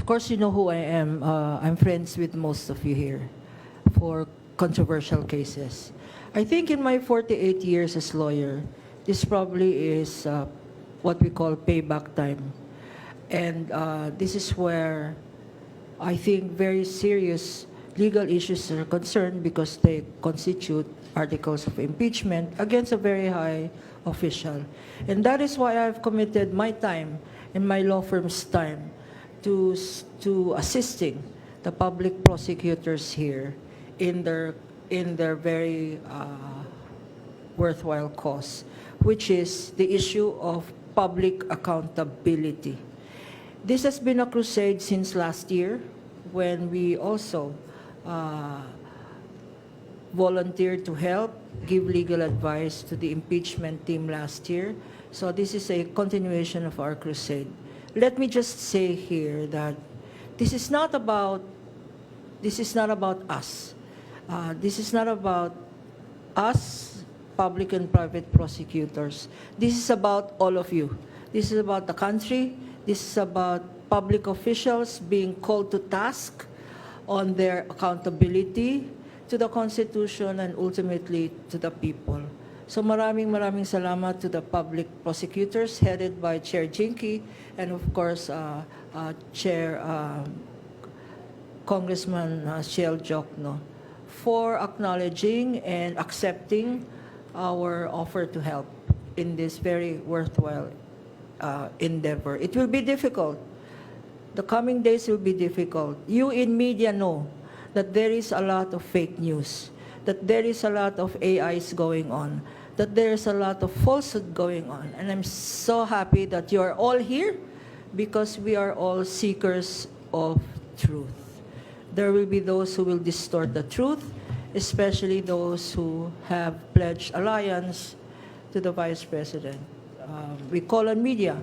Of course, you know who I am. I'm friends with most of you here for controversial cases. I think in my 48 years as lawyer, this probably is what we call payback time. And this is where I think very serious legal issues are concerned because they constitute articles of impeachment against a very high official. And that is why I've committed my time and my law firm's time to assisting the public prosecutors here in their very worthwhile cause, which is the issue of public accountability. This has been a crusade since last year when we also volunteered to help give legal advice to the impeachment team last year. So this is a continuation of our crusade. Let me just say here that this is not about us. This is not about us, public and private prosecutors. This is about all of you. This is about the country. This is about public officials being called to task on their accountability to the Constitution and ultimately to the people. So maraming salamat to the public prosecutors headed by Chair Jinky and of course Chair Congressman Shell Jokno for acknowledging and accepting our offer to help in this very worthwhile endeavor. It will be difficult. The coming days will be difficult. You in media know that there is a lot of fake news, that there is a lot of AIs going on, that there is a lot of falsehood going on. And I'm so happy that you are all here because we are all seekers of truth. There will be those who will distort the truth, especially those who have pledged alliance to the Vice President. We call on media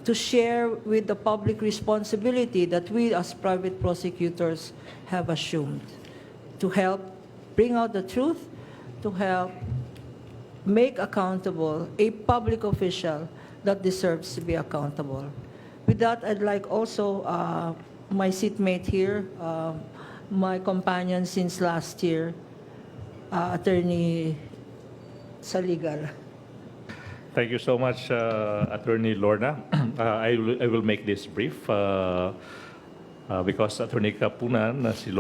to share with the public responsibility that we as private prosecutors have assumed to help bring out the truth, to help make accountable a public official that deserves to be accountable. With that, I'd like also my seatmate here, my companion since last year, Attorney Saligal. Thank you so much, Attorney Lorna. I will make this brief because Attorney Kapunan, si Lorna,